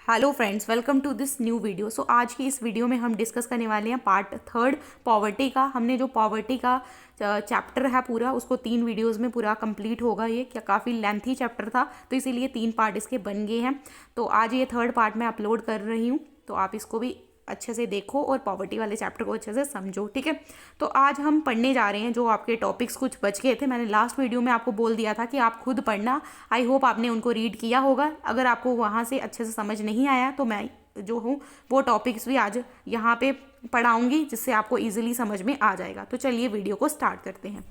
Hello friends, welcome to this new video. So आज की इस वीडियो में हम डिस्कस करने वाले हैं पार्ट थर्ड पॉवर्टी का। हमने जो पॉवर्टी का चैप्टर है पूरा, उसको 3 वीडियोस में पूरा कंप्लीट होगा। ये क्या काफ़ी लेंथी चैप्टर था, तो इसीलिए 3 पार्ट इसके बन गए हैं। तो आज ये थर्ड पार्ट मैं अपलोड कर रही हूँ, तो आप इसको भी अच्छे से देखो और पॉवर्टी वाले चैप्टर को अच्छे से समझो, ठीक है। तो आज हम पढ़ने जा रहे हैं जो आपके टॉपिक्स कुछ बच गए थे। मैंने लास्ट वीडियो में आपको बोल दिया था कि आप खुद पढ़ना। आई होप आपने उनको रीड किया होगा। अगर आपको वहाँ से अच्छे से समझ नहीं आया तो मैं जो हूँ वो टॉपिक्स भी आज यहाँ पे पढ़ाऊँगी, जिससे आपको ईजिली समझ में आ जाएगा। तो चलिए वीडियो को स्टार्ट करते हैं।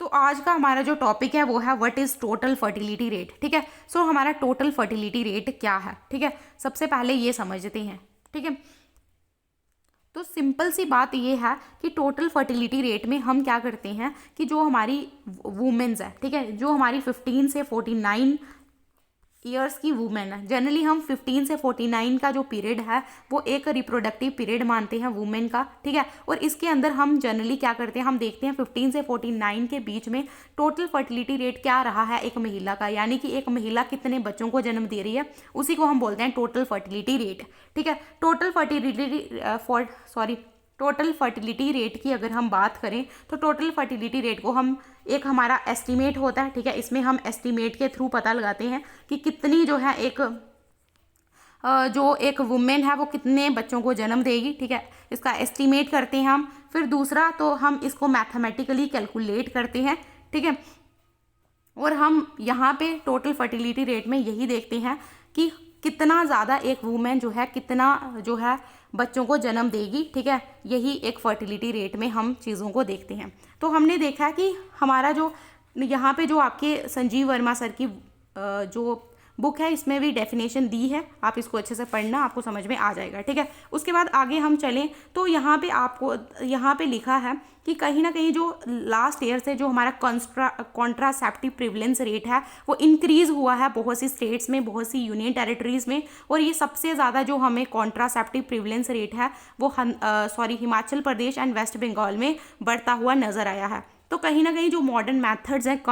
तो आज का हमारा जो टॉपिक है वो है what is total fertility rate, ठीक है। सो हमारा टोटल फर्टिलिटी रेट क्या है, ठीक है। सबसे पहले ये समझते हैं, ठीक है। तो सिंपल सी बात ये है कि टोटल फर्टिलिटी रेट में हम क्या करते हैं कि जो हमारी वुमेन्स है, ठीक है, जो हमारी 15 से 49 ईयर्स की वुमेन है, जनरली हम 15 से 49 का जो पीरियड है वो एक रिप्रोडक्टिव पीरियड मानते हैं वुमेन का, ठीक है। और इसके अंदर हम जनरली क्या करते हैं, हम देखते हैं 15 से 49 के बीच में टोटल फर्टिलिटी रेट क्या रहा है एक महिला का, यानी कि एक महिला कितने बच्चों को जन्म दे रही है, उसी को हम बोलते हैं टोटल फर्टिलिटी रेट, ठीक है। टोटल फर्टिलिटी रेट की अगर हम बात करें तो टोटल फर्टिलिटी रेट को हम एक हमारा एस्टीमेट होता है, ठीक है। इसमें हम एस्टीमेट के थ्रू पता लगाते हैं कि कितनी जो है जो एक वुमेन है वो कितने बच्चों को जन्म देगी, ठीक है। इसका एस्टीमेट करते हैं हम। फिर दूसरा तो हम इसको मैथमेटिकली कैलकुलेट करते हैं, ठीक है। और हम यहाँ पे टोटल फर्टिलिटी रेट में यही देखते हैं कि कितना ज़्यादा एक वुमेन जो है कितना जो है बच्चों को जन्म देगी, ठीक है। यही एक फर्टिलिटी रेट में हम चीज़ों को देखते हैं। तो हमने देखा कि हमारा जो यहाँ पे जो आपके संजीव वर्मा सर की जो बुक है इसमें भी डेफिनेशन दी है, आप इसको अच्छे से पढ़ना, आपको समझ में आ जाएगा, ठीक है। उसके बाद आगे हम चलें तो यहाँ पे आपको यहाँ पे लिखा है कि कहीं ना कहीं जो लास्ट ईयर से जो हमारा कॉन्ट्रासेप्टिव प्रिवलेंस रेट है वो इंक्रीज़ हुआ है बहुत सी स्टेट्स में, बहुत सी यूनियन टेरिटरीज़ में। और ये सबसे ज़्यादा जो हमें कॉन्ट्रासेप्टिव प्रिवलेंस रेट है वो हिमाचल प्रदेश एंड वेस्ट बंगाल में बढ़ता हुआ नज़र आया है। तो कहीं ना कहीं जो मॉडर्न मैथड्स हैं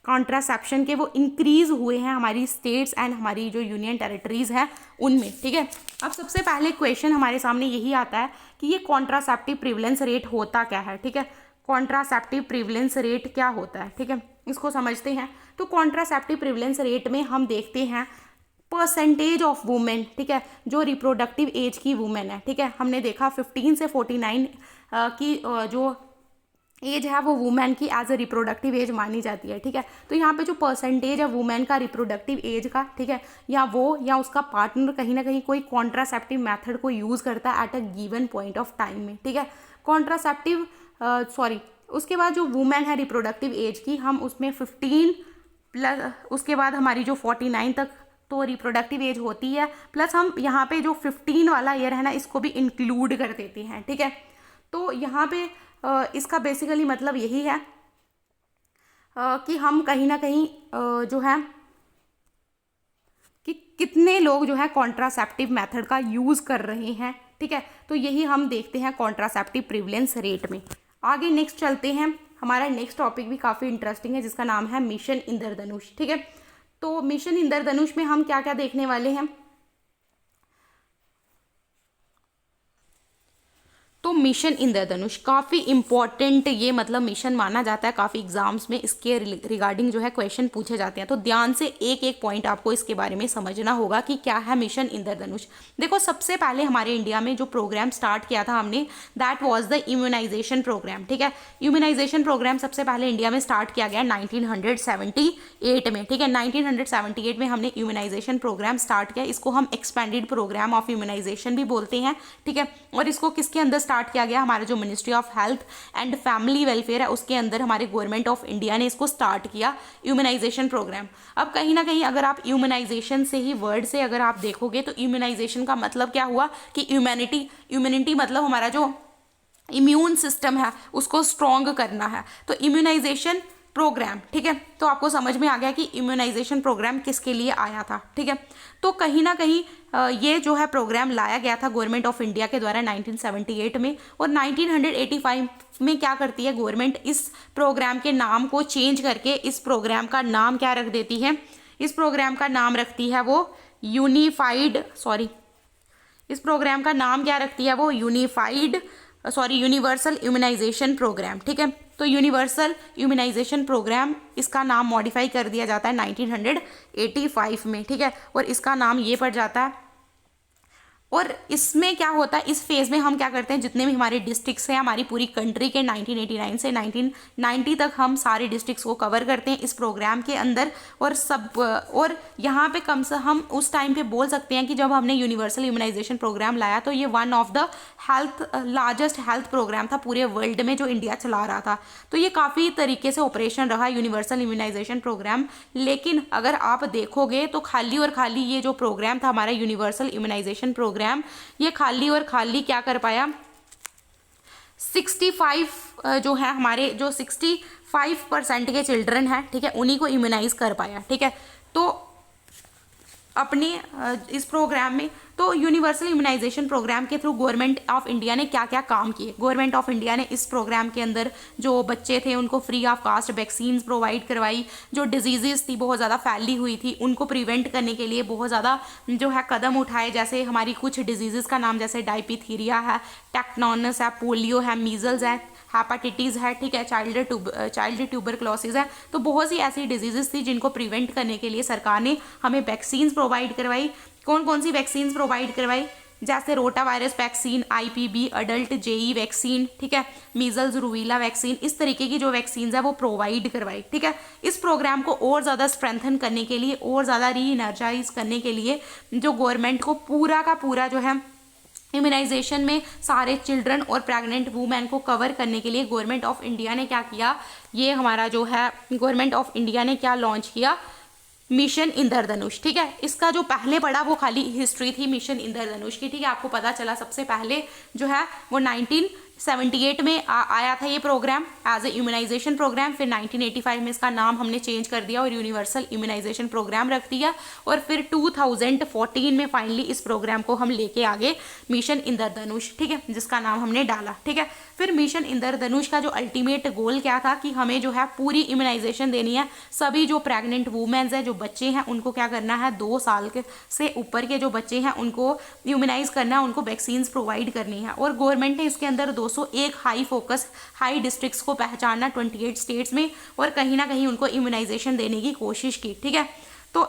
कॉन्ट्रासेप्शन के वो इंक्रीज हुए हैं हमारी स्टेट्स एंड हमारी जो यूनियन टेरिटरीज है उनमें, ठीक है। अब सबसे पहले क्वेश्चन हमारे सामने यही आता है कि ये कॉन्ट्रासेप्टिव प्रिवलेंस रेट होता क्या है, ठीक है। कॉन्ट्रासेप्टिव प्रिवलेंस रेट क्या होता है, ठीक है, इसको समझते हैं। तो कॉन्ट्रासेप्टिव प्रिवलेंस रेट में हम देखते हैं परसेंटेज ऑफ वुमेन, ठीक है, जो रिप्रोडक्टिव एज की वुमेन है, ठीक है। हमने देखा 15 से 49 की जो एज है वो वुमेन की एज ए रिप्रोडक्टिव एज मानी जाती है, ठीक है। तो यहाँ पे जो परसेंटेज है वुमेन का रिप्रोडक्टिव एज का, ठीक है, या वो या उसका पार्टनर कहीं ना कहीं कोई कॉन्ट्रासेप्टिव मेथड को यूज़ करता है at a given point of time में, ठीक है। उसके बाद जो वुमेन है रिप्रोडक्टिव एज की, हम उसमें 15 प्लस उसके बाद हमारी जो 49 तक तो रिप्रोडक्टिव एज होती है, प्लस हम यहाँ पे जो 15 वाला ईयर है ना इसको भी इंक्लूड कर देते हैं, ठीक है। तो यहाँ पे इसका बेसिकली मतलब यही है कि हम कहीं ना कहीं जो है कि कितने लोग जो है कॉन्ट्रासेप्टिव मेथड का यूज़ कर रहे हैं, ठीक है। तो यही हम देखते हैं कॉन्ट्रासेप्टिव प्रिवलेंस रेट में। आगे नेक्स्ट चलते हैं। हमारा नेक्स्ट टॉपिक भी काफ़ी इंटरेस्टिंग है जिसका नाम है मिशन इंद्रधनुष, ठीक है। तो मिशन इंद्रधनुष में हम क्या क्या देखने वाले हैं, तो मिशन इंद्रधनुष काफ़ी इंपॉर्टेंट ये मतलब मिशन माना जाता है, काफ़ी एग्जाम्स में इसके रिगार्डिंग जो है क्वेश्चन पूछे जाते हैं। तो ध्यान से एक एक पॉइंट आपको इसके बारे में समझना होगा कि क्या है मिशन इंद्रधनुष। देखो, सबसे पहले हमारे इंडिया में जो प्रोग्राम स्टार्ट किया था हमने, that was the immunisation program, ठीक है। इम्यूनाइजेशन प्रोग्राम सबसे पहले इंडिया में स्टार्ट किया गया 1978 में, ठीक है। 1978 में हमने इम्यूनाइजेशन प्रोग्राम स्टार्ट किया। इसको हम एक्सपेंडेड प्रोग्राम ऑफ इम्यूनाइजेशन भी बोलते हैं, ठीक है। और इसको किसके अंदर स्टार्ट किया गया, हमारा जो ministry of health and family welfare है उसके अंदर हमारे गवर्नमेंट ऑफ इंडिया ने इसको स्टार्ट किया इम्यूनाइजेशन प्रोग्राम। अब कहीं ना कहीं अगर आप इम्यूनाइजेशन से ही वर्ड से अगर आप देखोगे तो इम्यूनाइजेशन का मतलब क्या हुआ कि इम्यूनिटी मतलब हमारा जो इम्यून सिस्टम है उसको स्ट्रॉन्ग करना है। तो इम्यूनाइजेशन प्रोग्राम, ठीक है। तो आपको समझ में आ गया कि इम्यूनाइजेशन प्रोग्राम किसके लिए आया था, ठीक है। तो कहीं ना कहीं ये जो है प्रोग्राम लाया गया था गवर्नमेंट ऑफ इंडिया के द्वारा 1978 में। और 1985 में क्या करती है गवर्नमेंट, इस प्रोग्राम के नाम को चेंज करके इस प्रोग्राम का नाम क्या रख देती है, इस प्रोग्राम का नाम रखती है वो इस प्रोग्राम का नाम क्या रखती है वो यूनिवर्सल इम्यूनाइजेशन प्रोग्राम। ठीक है, तो यूनिवर्सल इम्यूनाइजेशन प्रोग्राम, इसका नाम मॉडिफाई कर दिया जाता है 1985 में। ठीक है, और इसका नाम ये पड़ जाता है। और इसमें क्या होता है, इस फेज़ में हम क्या करते हैं, जितने भी हमारे डिस्ट्रिक्ट्स हैं हमारी पूरी कंट्री के 1989 से 1990 तक हम सारे डिस्ट्रिक्ट्स को कवर करते हैं इस प्रोग्राम के अंदर। और यहाँ पे कम से हम उस टाइम पे बोल सकते हैं कि जब हमने यूनिवर्सल इम्यूनाइजेशन प्रोग्राम लाया तो ये one of the largest health program था पूरे वर्ल्ड में जो इंडिया चला रहा था। तो ये काफ़ी तरीके से ऑपरेशन रहा यूनिवर्सल इम्यूनाइजेशन प्रोग्राम। लेकिन अगर आप देखोगे तो खाली और खाली ये जो प्रोग्राम था हमारा यूनिवर्सल इम्यूनाइजेशन प्रोग्राम, ये खाली और खाली क्या कर पाया, 65 जो है हमारे जो 65% के चिल्ड्रन हैं, ठीक है, उन्हीं को इम्यूनाइज कर पाया। ठीक है, तो अपने इस प्रोग्राम में तो यूनिवर्सल इम्यूनाइजेशन प्रोग्राम के थ्रू गवर्नमेंट ऑफ इंडिया ने क्या क्या काम किए। गवर्नमेंट ऑफ इंडिया ने इस प्रोग्राम के अंदर जो बच्चे थे उनको free of cost vaccine provide करवाई। जो डिजीज़ थी बहुत ज़्यादा फैली हुई थी उनको प्रिवेंट करने के लिए बहुत ज़्यादा जो है कदम उठाए। जैसे हमारी कुछ डिजीज़ का नाम जैसे डायपीथीरिया है, टेक्नोनस है, पोलियो है, मीजल्स है, हेपाटाइटिस है, ठीक है, चाइल्ड ट्यूबरक्लोसिस है। तो बहुत सी ऐसी डिजीज़ थी जिनको प्रिवेंट करने के लिए सरकार ने हमें वैक्सीन प्रोवाइड करवाई। कौन कौन सी वैक्सीन प्रोवाइड करवाई, जैसे rota virus vaccine, IPV adult JE vaccine, ठीक है, मीजल्स रूबेला वैक्सीन, इस तरीके की जो वैक्सीन है वो प्रोवाइड करवाई। ठीक है, इस प्रोग्राम को और ज़्यादा स्ट्रेंथन करने के लिए, और ज़्यादा री एनर्जाइज करने के लिए जो गवर्नमेंट को पूरा का पूरा जो है इम्यूनाइजेशन में सारे चिल्ड्रन और प्रेग्नेंट वूमेन को कवर करने के लिए गवर्नमेंट ऑफ इंडिया ने क्या किया, ये हमारा जो है गवर्नमेंट ऑफ इंडिया ने क्या लॉन्च किया, मिशन इंद्रधनुष। ठीक है, इसका जो पहले पढ़ा वो खाली हिस्ट्री थी मिशन इंद्रधनुष की। ठीक है, आपको पता चला सबसे पहले जो है वो 1978 में आया था ये program as a immunisation program. फिर 1985 में इसका नाम हमने चेंज कर दिया और यूनिवर्सल इम्यूनाइजेशन प्रोग्राम रख दिया। और फिर 2014 में फाइनली इस प्रोग्राम को हम लेके आ गए मिशन इंद्रधनुष। ठीक है, जिसका नाम हमने डाला। ठीक है, फिर मिशन इंद्रधनुष का जो अल्टीमेट गोल क्या था कि हमें जो है पूरी इम्यूनाइजेशन देनी है। सभी जो प्रेग्नेंट वूमेन्स हैं, जो बच्चे हैं, उनको क्या करना है, 2 साल के से ऊपर के जो बच्चे हैं उनको इम्यूनाइज करना है, उनको वैक्सीन प्रोवाइड करनी है। और गवर्नमेंट ने इसके अंदर 201 हाई डिस्ट्रिक्ट्स को पहचाना 28 स्टेट्स में, और कहीं ना कहीं उनको इम्यूनाइजेशन देने की कोशिश की। ठीक है, तो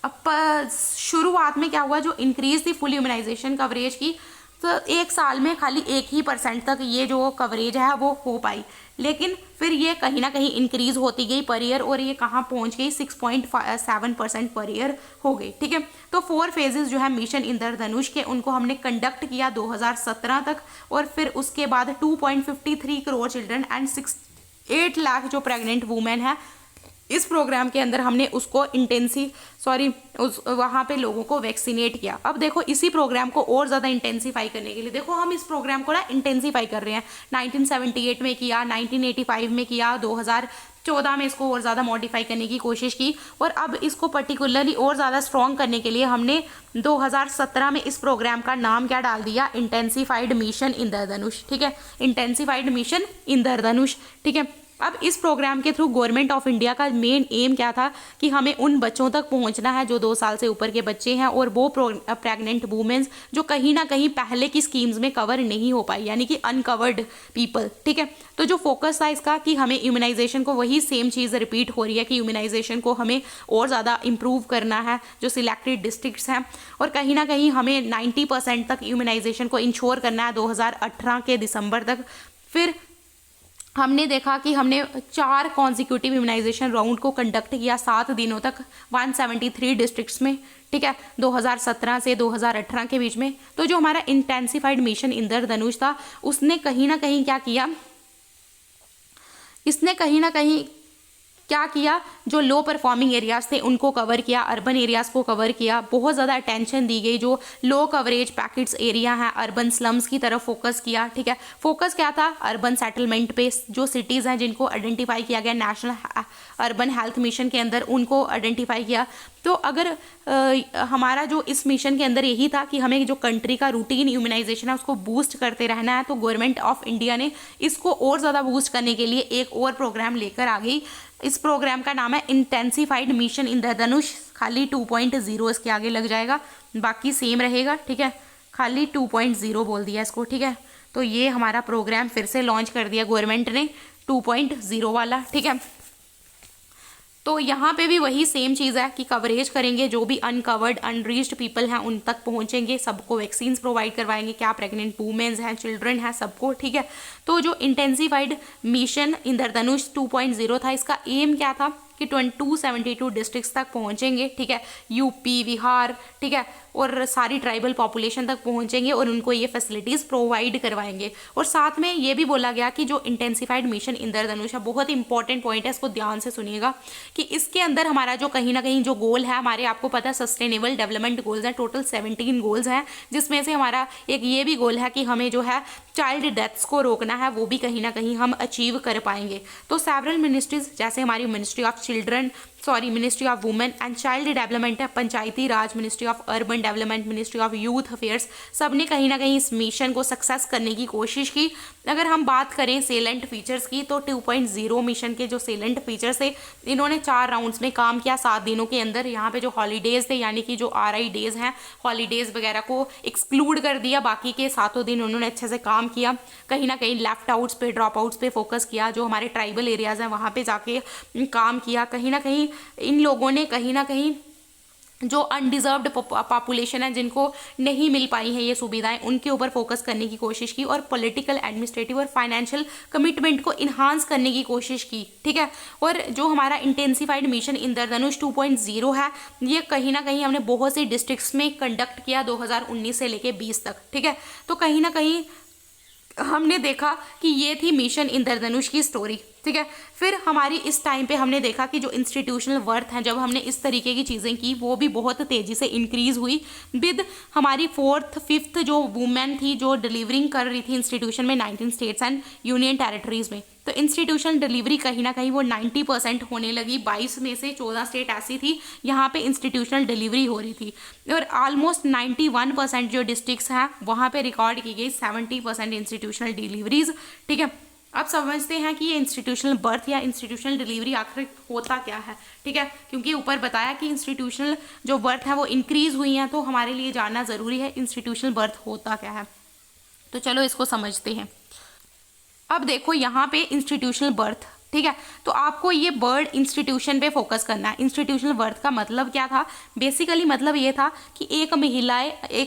अब शुरुआत में क्या हुआ, जो इंक्रीज थी फुल इम्यूनाइजेशन कवरेज की, तो 1 साल में खाली 1% तक ये जो कवरेज है वो हो पाई। लेकिन फिर ये कहीं ना कहीं इंक्रीज होती गई पर ईयर, और ये कहाँ पहुंच गई, 6.7% पर ईयर हो गई। ठीक है, तो 4 फेजेस जो है मिशन इंद्रधनुष के उनको हमने कंडक्ट किया 2017 तक। और फिर उसके बाद 2.53 करोड़ चिल्ड्रन एंड 8 लाख जो प्रेग्नेंट वूमेन है इस प्रोग्राम के अंदर हमने उसको वहाँ पे लोगों को वैक्सीनेट किया। अब देखो इसी प्रोग्राम को और ज़्यादा इंटेंसीफाई करने के लिए, देखो हम इस प्रोग्राम को ना इंटेंसीफाई कर रहे हैं। 1978 में किया, 1985 में किया, 2014 में इसको और ज़्यादा मॉडिफाई करने की कोशिश की, और अब इसको पर्टिकुलरली और ज़्यादा स्ट्रॉन्ग करने के लिए हमने 2017 में इस प्रोग्राम का नाम क्या डाल दिया, इंटेंसीफाइड मिशन इंद्रधनुष। ठीक है, इंटेंसीफाइड मिशन इंद्रधनुश। ठीक है, अब इस प्रोग्राम के थ्रू गवर्नमेंट ऑफ इंडिया का मेन एम क्या था कि हमें उन बच्चों तक पहुंचना है जो 2 साल से ऊपर के बच्चे हैं, और वो प्रेग्नेंट वूमेन्स जो कहीं ना कहीं पहले की स्कीम्स में कवर नहीं हो पाई, यानी कि अनकवर्ड पीपल। ठीक है, तो जो फोकस था इसका कि हमें इम्यूनाइजेशन को, वही सेम चीज़ रिपीट हो रही है कि इम्यूनाइजेशन को हमें और ज़्यादा इम्प्रूव करना है जो सिलेक्टेड डिस्ट्रिक्ट्स हैं, और कहीं ना कहीं हमें 90% तक इम्यूनाइजेशन को इंश्योर करना है 2018 के दिसंबर तक। फिर हमने देखा कि हमने 4 कॉन्जिक्यूटिव इम्यूनाइजेशन राउंड को कंडक्ट किया 7 दिनों तक 173 डिस्ट्रिक्ट्स में। ठीक है, 2017 से 2018 के बीच में। तो जो हमारा इंटेंसिफाइड मिशन इंद्रधनुष था उसने कहीं ना कहीं क्या किया, इसने कहीं ना कहीं क्या किया, जो लो परफॉर्मिंग एरियाज थे उनको कवर किया, अर्बन एरियाज को कवर किया, बहुत ज़्यादा अटेंशन दी गई। जो लो कवरेज पैकेट्स एरिया हैं, अर्बन स्लम्स की तरफ फोकस किया। ठीक है, फोकस क्या था, अर्बन सेटलमेंट पे जो सिटीज़ हैं जिनको आइडेंटिफाई किया गया नेशनल अर्बन हेल्थ मिशन के अंदर, उनको आइडेंटिफाई किया। तो अगर हमारा जो इस मिशन के अंदर यही था कि हमें जो कंट्री का रूटीन इम्यूनाइजेशन है उसको बूस्ट करते रहना है, तो गवर्नमेंट ऑफ इंडिया ने इसको और ज़्यादा बूस्ट करने के लिए एक और प्रोग्राम लेकर आ गई इस प्रोग्राम का नाम है इंटेंसिफाइड मिशन इंद्रधनुष, खाली 2.0 इसके आगे लग जाएगा, बाकी सेम रहेगा, ठीक है, खाली 2.0 बोल दिया इसको, ठीक है। तो ये हमारा प्रोग्राम फिर से लॉन्च कर दिया गवर्नमेंट ने 2.0 वाला, ठीक है। तो यहाँ पे भी वही सेम चीज़ है कि कवरेज करेंगे, जो भी अनकवर्ड अनरीच्ड पीपल हैं उन तक पहुँचेंगे, सबको वैक्सीन्स प्रोवाइड करवाएंगे, क्या प्रेग्नेंट वुमेन्स हैं, चिल्ड्रन हैं, सबको, ठीक है। तो जो इंटेंसिफाइड मिशन इंद्रधनुष 2.0 था, इसका एम क्या था कि 272 डिस्ट्रिक्ट्स तक पहुँचेंगे, ठीक है, यूपी, बिहार, ठीक है, और सारी ट्राइबल पॉपुलेशन तक पहुँचेंगे और उनको ये फैसिलिटीज़ प्रोवाइड करवाएंगे। और साथ में ये भी बोला गया कि जो इंटेंसिफाइड मिशन इंद्रधनुष है, बहुत इंपॉर्टेंट पॉइंट है, इसको ध्यान से सुनिएगा, कि इसके अंदर हमारा जो कहीं ना कहीं जो गोल है हमारे, आपको पता है सस्टेनेबल डेवलपमेंट गोल्स हैं, टोटल 17 गोल्स हैं, जिसमें से हमारा एक ये भी गोल है कि हमें जो है चाइल्ड डेथ्स को रोकना है, वो भी कहीं ना कहीं हम अचीव कर पाएंगे। तो सेवरल मिनिस्ट्रीज, जैसे हमारी ministry of women and child development है, Panchayati Raj, ministry of urban development, ministry of youth affairs, सब ने कहीं ना कहीं इस मिशन को सक्सेस करने की कोशिश की। अगर हम बात करें सेलेंट फीचर्स की, तो 2.0 मिशन के जो सेलेंट फीचर्स थे, इन्होंने 4 राउंड्स में काम किया 7 दिनों के अंदर। यहाँ पे जो हॉलीडेज थे, यानी कि जो RI डेज हैं, हॉलीडेज वगैरह को एक्सक्लूड कर दिया, बाकी के 7 दिन उन्होंने अच्छे से काम किया। कहीं ना कहीं लेफ्ट आउट्स पे, ड्रॉप आउट्स पे फोकस किया, जो हमारे ट्राइबल एरियाज़ हैं वहाँ पे जाके काम किया। कहीं ना कहीं इन लोगों ने कहीं ना कहीं जो अनडिजर्व्ड पॉपुलेशन है, जिनको नहीं मिल पाई हैं ये सुविधाएं, उनके ऊपर फोकस करने की कोशिश की, और पॉलिटिकल, एडमिनिस्ट्रेटिव और फाइनेंशियल कमिटमेंट को इन्हांस करने की कोशिश की, ठीक है। और जो हमारा इंटेंसिफाइड मिशन इंद्रधनुष 2.0 है, ये कहीं ना कहीं हमने बहुत से डिस्ट्रिक्ट्स में कंडक्ट किया 2019 से लेके 20 तक, ठीक है। तो कहीं ना कहीं हमने देखा कि ये थी मिशन इंद्रधनुष की स्टोरी, ठीक है। फिर हमारी इस टाइम पे हमने देखा कि जो इंस्टीट्यूशनल वर्थ है, जब हमने इस तरीके की चीज़ें की, वो भी बहुत तेज़ी से इंक्रीज़ हुई विद हमारी 4th 5th जो वुमेन थी जो डिलीवरिंग कर रही थी इंस्टीट्यूशन में 19 स्टेट्स एंड यूनियन टेरिटरीज़ में। तो इंस्टीट्यूशनल डिलीवरी कहीं ना कहीं वो 90% होने लगी। 22 में से 14 स्टेट ऐसी थी यहाँ पे इंस्टीट्यूशनल डिलीवरी हो रही थी, और ऑलमोस्ट 91% जो डिस्ट्रिक्ट्स हैं वहाँ पे रिकॉर्ड की गई 70% इंस्टीट्यूशनल डिलीवरीज, ठीक है। अब समझते हैं कि ये इंस्टीट्यूशनल बर्थ या इंस्टीट्यूशनल डिलीवरी आखिर होता क्या है, ठीक है, क्योंकि ऊपर बताया कि इंस्टीट्यूशनल जो बर्थ है वो इंक्रीज़ हुई हैं, तो हमारे लिए जानना ज़रूरी है इंस्टीट्यूशनल बर्थ होता क्या है। तो चलो इसको समझते हैं। अब देखो यहाँ पे इंस्टीट्यूशनल बर्थ, ठीक है, तो आपको ये वर्ड इंस्टीट्यूशन पे फोकस करना है। इंस्टीट्यूशनल बर्थ का मतलब क्या था? बेसिकली मतलब ये था कि एक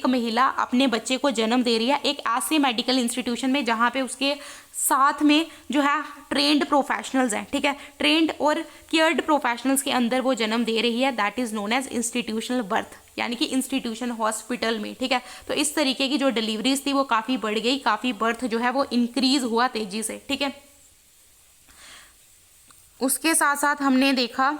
महिला अपने बच्चे को जन्म दे रही है एक ऐसे मेडिकल इंस्टीट्यूशन में जहाँ पे उसके साथ में जो है ट्रेंड प्रोफेशनल्स हैं, ठीक है, ट्रेंड और केयर्ड प्रोफेशनल्स के अंदर वो जन्म दे रही है, that is known as institutional birth, यानी कि इंस्टीट्यूशन हॉस्पिटल में, ठीक है। तो इस तरीके की जो डिलीवरीज थी वो काफ़ी बढ़ गई, काफ़ी बर्थ जो है वो इंक्रीज हुआ तेजी से, ठीक है। उसके साथ साथ हमने देखा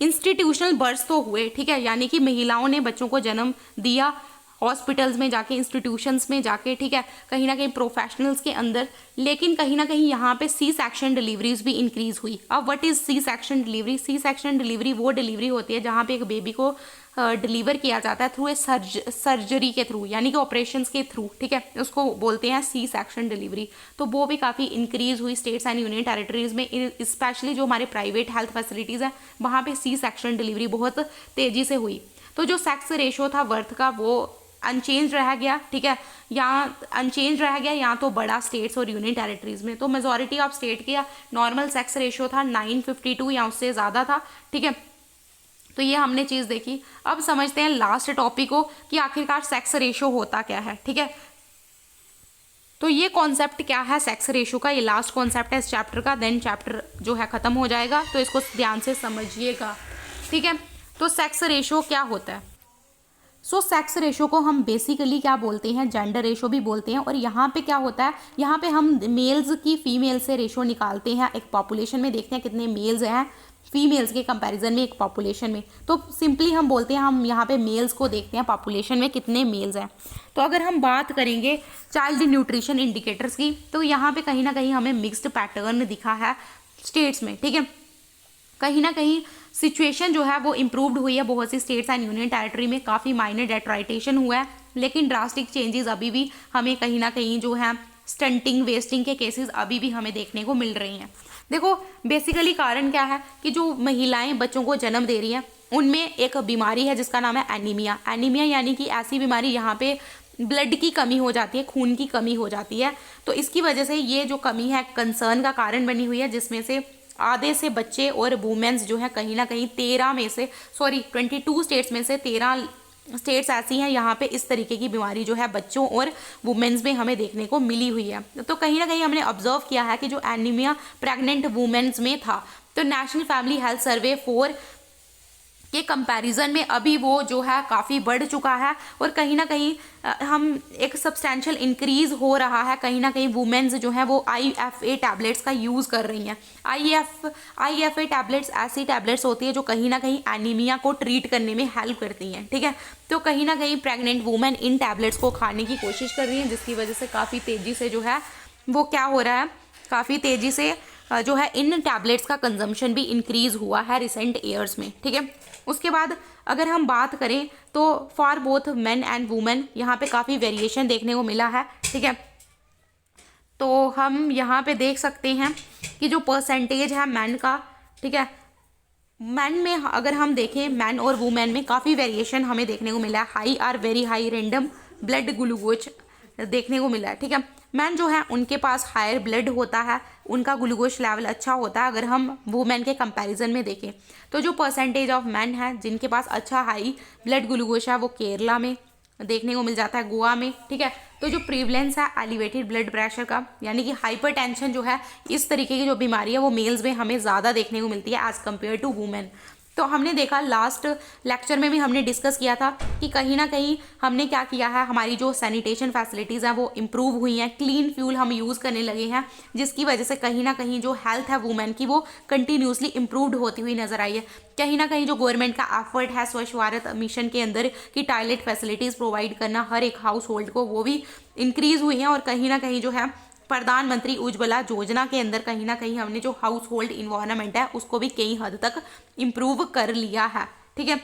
इंस्टीट्यूशनल बर्थ तो हुए, ठीक है, यानी कि महिलाओं ने बच्चों को जन्म दिया हॉस्पिटल्स में जाके, इंस्टीट्यूशंस में जाके, ठीक है, कहीं ना कहीं प्रोफेशनल्स के अंदर। लेकिन कहीं ना कहीं यहाँ पे सी सेक्शन डिलीवरीज भी इंक्रीज हुई। अब what is C section delivery? C section delivery वो डिलीवरी होती है जहाँ पे एक बेबी को डिलीवर किया जाता है थ्रू ए सर्जरी के थ्रू, यानी कि ऑपरेशंस के थ्रू, ठीक है, उसको बोलते हैं सी सेक्शन डिलीवरी। तो वो भी काफ़ी इंक्रीज हुई स्टेट्स एंड यूनियन टेरिटरीज में, स्पेशली जो हमारे प्राइवेट हेल्थ फैसिलिटीज़ हैं वहाँ पे सी सेक्शन डिलीवरी बहुत तेज़ी से हुई। तो जो सेक्स रेशो था बर्थ का वो अनचेंज रह गया, ठीक है, यहाँ अनचेंज रह गया, यहाँ तो बड़ा स्टेट्स और यूनियन टेरिटरीज में। तो मेजॉरिटी ऑफ स्टेट का नॉर्मल सेक्स रेशो था 952 या उससे ज़्यादा था, ठीक है। तो ये हमने चीज़ देखी। अब समझते हैं लास्ट टॉपिक को कि आखिरकार सेक्स रेशो होता क्या है, ठीक है। तो ये कॉन्सेप्ट क्या है सेक्स रेशो का, ये लास्ट कॉन्सेप्ट है इस चैप्टर का, देन चैप्टर जो है ख़त्म हो जाएगा, तो इसको ध्यान से समझिएगा, ठीक है। तो सेक्स रेशो क्या होता है? सेक्स रेशो को हम बेसिकली क्या बोलते हैं, जेंडर रेशो भी बोलते हैं। और यहाँ पे क्या होता है, यहाँ पे हम मेल्स की फीमेल से रेशो निकालते हैं, एक पॉपुलेशन में देखते हैं कितने मेल्स हैं फीमेल्स के कंपैरिजन में एक पॉपुलेशन में। तो सिंपली हम बोलते हैं, हम यहाँ पे मेल्स को देखते हैं पॉपुलेशन में कितने मेल्स हैं। तो अगर हम बात करेंगे चाइल्ड न्यूट्रिशन इंडिकेटर्स की, तो यहाँ पे कहीं ना कहीं हमें मिक्स्ड पैटर्न दिखा है स्टेट्स में, ठीक है। कहीं ना कहीं सिचुएशन जो है वो इम्प्रूव्ड हुई है बहुत सी स्टेट्स एंड यूनियन टेरिटरी में, काफ़ी माइनर डेट्राइटेशन हुआ है, लेकिन ड्रास्टिक चेंजेस अभी भी हमें कहीं ना कहीं जो है स्टंटिंग वेस्टिंग के केसेस अभी भी हमें देखने को मिल रही हैं। देखो बेसिकली कारण क्या है कि जो महिलाएं बच्चों को जन्म दे रही हैं उनमें एक बीमारी है जिसका नाम है एनीमिया। एनीमिया यानी कि ऐसी बीमारी यहाँ पे ब्लड की कमी हो जाती है, खून की कमी हो जाती है। तो इसकी वजह से ये जो कमी है कंसर्न का कारण बनी हुई है, जिसमें से आधे से बच्चे और वुमेन्स जो है कहीं ना कहीं 22 स्टेट्स में से 13 स्टेट्स ऐसी हैं यहाँ पे इस तरीके की बीमारी जो है बच्चों और वुमेन्स में हमें देखने को मिली हुई है। तो कहीं ना कहीं हमने ऑब्जर्व किया है कि जो एनीमिया प्रेग्नेंट वुमेन्स में था, तो नेशनल फैमिली हेल्थ सर्वे 4 के कंपैरिजन में अभी वो जो है काफ़ी बढ़ चुका है और कहीं ना कहीं हम एक सब्सटेंशियल इंक्रीज हो रहा है। कहीं ना कहीं वुमेन्स जो है वो IFA टैबलेट्स का यूज़ कर रही हैं। IFA टैबलेट्स ऐसी टैबलेट्स होती है जो कहीं ना कहीं एनीमिया को ट्रीट करने में हेल्प करती हैं, ठीक है। तो कहीं ना कहीं प्रेग्नेंट वुमेन इन टैबलेट्स को खाने की कोशिश कर रही हैं, जिसकी वजह से काफ़ी तेज़ी से जो है वो क्या हो रहा है, काफ़ी तेज़ी से जो है इन टैबलेट्स का कंजम्पशन भी इंक्रीज हुआ है रिसेंट ईयर्स में, ठीक है। उसके बाद अगर हम बात करें तो for both men and women यहाँ पे काफ़ी वेरिएशन देखने को मिला है, ठीक है। तो हम यहाँ पे देख सकते हैं कि जो परसेंटेज है मैन का, ठीक है, मैन में अगर हम देखें मैन और वुमेन में काफ़ी वेरिएशन हमें देखने को मिला है। High or very high random blood glucose देखने को मिला है, ठीक है। मैन जो है उनके पास हायर ब्लड होता है, उनका ग्लूकोज लेवल अच्छा होता है। अगर हम वुमेन के कंपैरिजन में देखें तो जो परसेंटेज ऑफ मैन है जिनके पास अच्छा हाई ब्लड ग्लूकोज है वो केरला में देखने को मिल जाता है, गोवा में, ठीक है। तो जो प्रीवलेंस है एलिवेटेड ब्लड प्रेशर का यानी कि हाइपरटेंशन जो है इस तरीके की जो बीमारी है वो मेल्स में हमें ज़्यादा देखने को मिलती है एज़ कम्पेयर टू वुमेन। तो हमने देखा लास्ट लेक्चर में भी हमने डिस्कस किया था कि कहीं ना कहीं हमने क्या किया है, हमारी जो सैनिटेशन फैसिलिटीज़ हैं वो इम्प्रूव हुई हैं, क्लीन फ्यूल हम यूज़ करने लगे हैं, जिसकी वजह से कहीं ना कहीं जो हेल्थ है वुमेन की वो कंटिन्यूसली इम्प्रूव्ड होती हुई नजर आई है। कहीं ना कहीं जो गवर्नमेंट का एफर्ट है स्वच्छ भारत मिशन के अंदर की टॉयलेट फैसिलिटीज़ प्रोवाइड करना हर एक हाउस होल्ड को, वो भी इंक्रीज़ हुई हैं। और कहीं ना कहीं जो है प्रधानमंत्री उज्ज्वला योजना के अंदर कहीं ना कहीं हमने जो हाउस होल्ड इन्वायरमेंट है उसको भी कई हद तक इम्प्रूव कर लिया है, ठीक है।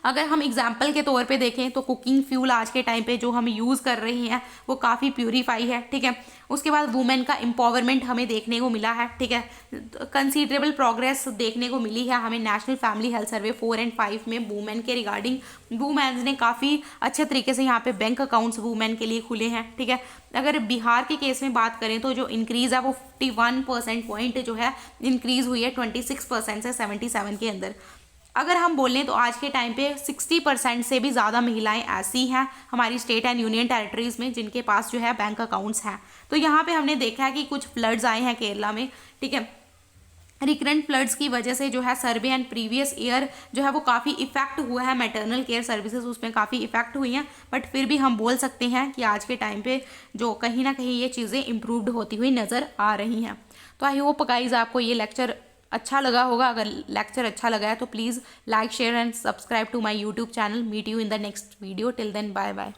अगर हम एग्जाम्पल के तौर पे देखें तो कुकिंग फ्यूल आज के टाइम पे जो हम यूज़ कर रहे हैं वो काफ़ी प्यूरीफाई है, ठीक है। उसके बाद वुमेन का एम्पावरमेंट हमें देखने को मिला है, ठीक है। कंसीडरेबल प्रोग्रेस देखने को मिली है हमें नेशनल फैमिली हेल्थ सर्वे 4 और 5 में वुमेन के रिगार्डिंग। वुमेन्स ने काफ़ी अच्छे तरीके से यहाँ पे बैंक अकाउंट्स वुमेन के लिए खुले हैं, ठीक है। अगर बिहार के केस में बात करें तो जो इंक्रीज़ है वो 51% पॉइंट जो है इंक्रीज़ हुई है 26% से 77 के अंदर। अगर हम बोलें तो आज के टाइम पे 60% से भी ज़्यादा महिलाएं ऐसी हैं हमारी स्टेट एंड यूनियन टेरिटरीज़ में जिनके पास जो है बैंक अकाउंट्स हैं। तो यहाँ पे हमने देखा है कि कुछ फ्लड्स आए हैं केरला में, ठीक है। रिकरेंट फ्लड्स की वजह से जो है सर्वे एंड प्रीवियस ईयर जो है वो काफ़ी इफेक्ट हुआ है, मैटरनल केयर सर्विसेज उसमें काफ़ी इफेक्ट हुई हैं। बट फिर भी हम बोल सकते हैं कि आज के टाइम पे जो कहीं ना कहीं ये चीज़ें इम्प्रूव्ड होती हुई नज़र आ रही हैं। तो आई होप गाइस आपको ये लेक्चर अच्छा लगा होगा। अगर लेक्चर अच्छा लगा है तो please like share and subscribe to my YouTube channel. Meet you in the next video. Till then bye bye.